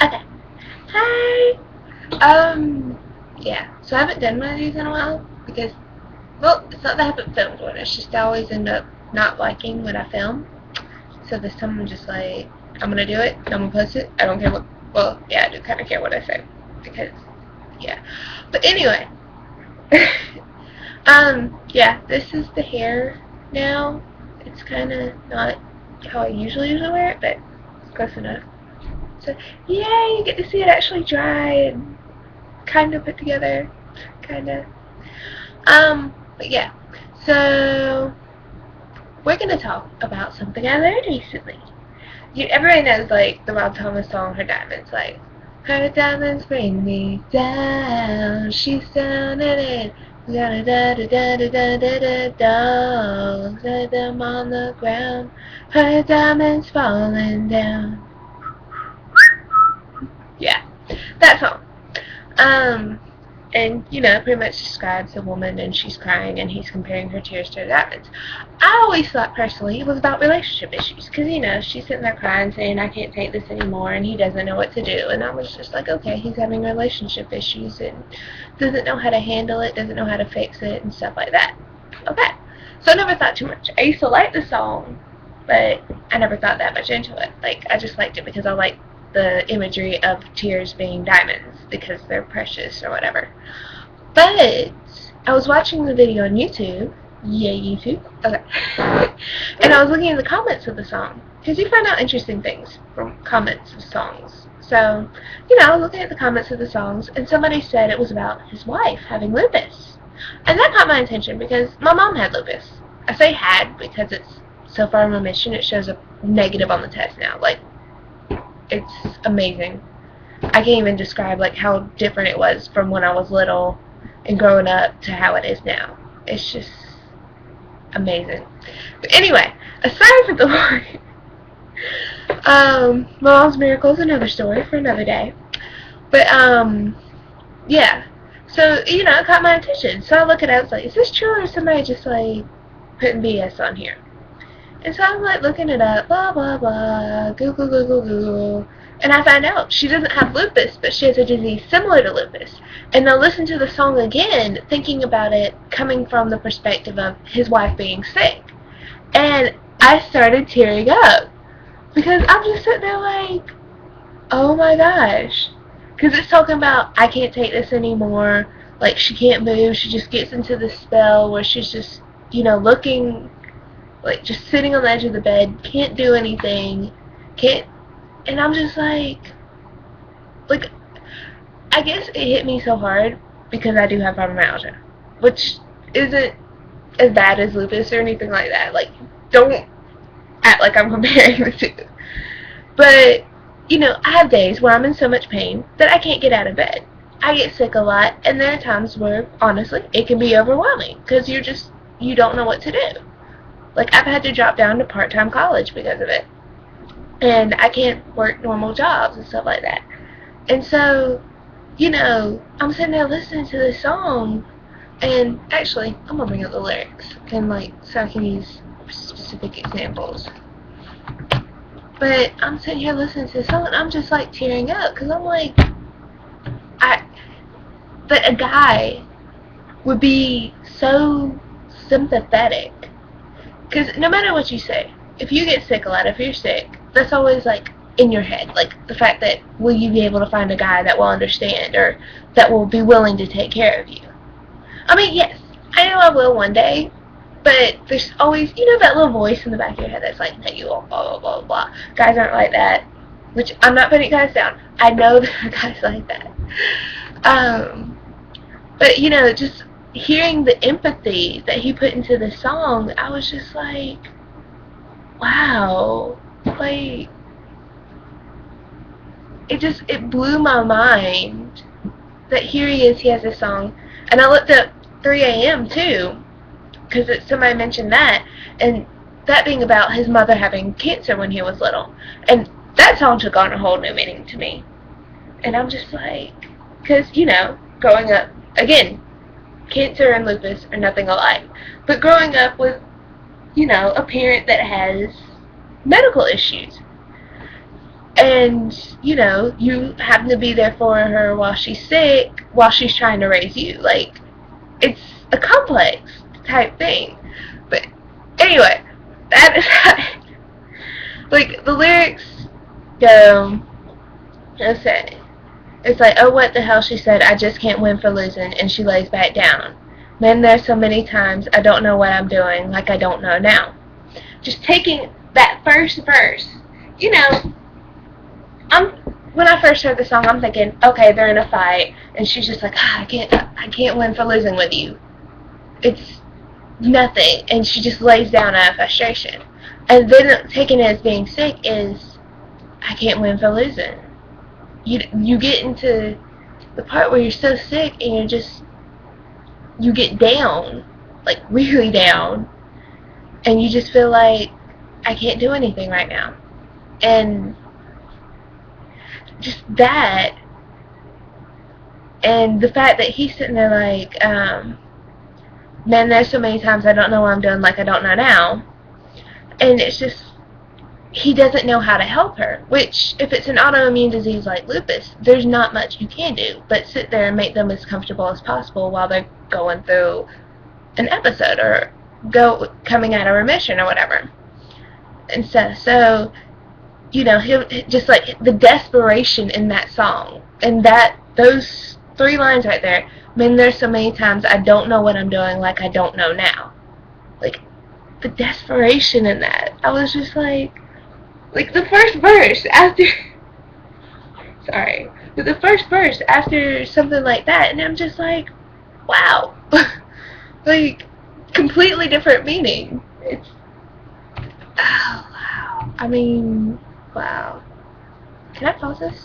Okay. Hi. Yeah. So I haven't done one of these in a while because, well, it's not that I haven't filmed one. It's just I always end up not liking what I film. So this time I'm just like, I'm gonna do it. I'm gonna post it. I don't care what. Well, yeah, I do kind of care what I say because, yeah. But anyway, yeah, this is the hair now. It's kind of not how I usually wear it, but it's close enough. So, yay, you get to see it actually dry and kind of put together, kind of. But yeah, so we're gonna talk about something I learned recently. Everybody knows like the Rob Thomas song, "Her Diamonds." Like, her diamonds bring me down. She's down in it. Da da da da da da da da da. Set them on the ground. Her diamonds falling down. Yeah, that song. Um, and pretty much describes a woman and she's crying and he's comparing her tears to her diamonds. I always thought personally it was about relationship issues because she's sitting there crying saying I can't take this anymore and he doesn't know what to do, and I was just like, okay, he's having relationship issues and doesn't know how to handle it, doesn't know how to fix it and stuff like that. Okay, so I never thought too much. I used to like the song, but I never thought that much into it. Like, I just liked it because I liked the imagery of tears being diamonds because they're precious or whatever. But I was watching the video on YouTube. Yay, YouTube. Okay. And I was looking at the comments of the song because you find out interesting things from comments of songs. So, I was looking at the comments of the songs, and somebody said it was about his wife having lupus. And that caught my attention because my mom had lupus. I say had because it's so far in remission, it shows a negative on the test now. Like, it's amazing. I can't even describe like how different it was from when I was little and growing up to how it is now. It's just amazing. But anyway, aside from the Lord, my mom's miracle is another story for another day. But yeah. So it caught my attention. So I look at it, I was like, is this true or is somebody just like putting BS on here? And so I'm like looking it up, blah blah blah, Google Google Google. And I find out she doesn't have lupus, but she has a disease similar to lupus. And I listen to the song again, thinking about it coming from the perspective of his wife being sick. And I started tearing up. Because I'm just sitting there like, oh my gosh. Because it's talking about, I can't take this anymore. Like, she can't move. She just gets into this spell where she's just, looking, like, just sitting on the edge of the bed, can't do anything, can't. And I'm just like, I guess it hit me so hard because I do have fibromyalgia, which isn't as bad as lupus or anything like that. Like, don't act like I'm comparing the two. But, I have days where I'm in so much pain that I can't get out of bed. I get sick a lot, and there are times where, honestly, it can be overwhelming because you don't know what to do. Like, I've had to drop down to part-time college because of it. And I can't work normal jobs and stuff like that. And so, I'm sitting there listening to this song, and actually, I'm gonna bring up the lyrics, and so I can use specific examples. But I'm sitting here listening to this song, and I'm just like tearing up, because I'm like, that a guy would be so sympathetic. Because no matter what you say, if you get sick a lot, if you're sick, that's always like in your head, like the fact that will you be able to find a guy that will understand or that will be willing to take care of you. I mean, yes, I know I will one day, but there's always, that little voice in the back of your head that's like, no, you won't, blah, blah, blah, blah. Guys aren't like that, which I'm not putting guys down. I know there are guys like that. But, just hearing the empathy that he put into the song, I was just like, wow, like, it blew my mind that here he is, he has this song, and I looked up 3 a.m. too, because somebody mentioned that, and that being about his mother having cancer when he was little, and that song took on a whole new meaning to me, and I'm just like, because, growing up, again, cancer and lupus are nothing alike, but growing up with, a parent that has medical issues, and you happen to be there for her while she's sick, while she's trying to raise you. Like, it's a complex type thing. But anyway, that is like, the lyrics go, let's say, it's like, oh, what the hell, she said, I just can't win for losing, and she lays back down. Man, there's so many times I don't know what I'm doing, like I don't know now. Just taking that first verse, I'm when I first heard the song, I'm thinking, okay, they're in a fight, and she's just like, I can't win for losing with you. It's nothing, and she just lays down out of frustration. And then taking it as being sick is, I can't win for losing. You get into the part where you're so sick and you get down, like really down, and you just feel like, I can't do anything right now. And just that, and the fact that he's sitting there like, man, there's so many times I don't know what I'm doing, like I don't know now. And it's just, he doesn't know how to help her, which, if it's an autoimmune disease like lupus, there's not much you can do but sit there and make them as comfortable as possible while they're going through an episode or coming out of remission or whatever. And so he'll just, like, the desperation in that song, and those 3 lines right there. Man, there's so many times I don't know what I'm doing, like I don't know now. Like, the desperation in that, I was just like the first verse after sorry, but the first verse after something like that, and I'm just like, wow. Like, completely different meaning. It's, oh wow, I mean, wow. Can I pause this?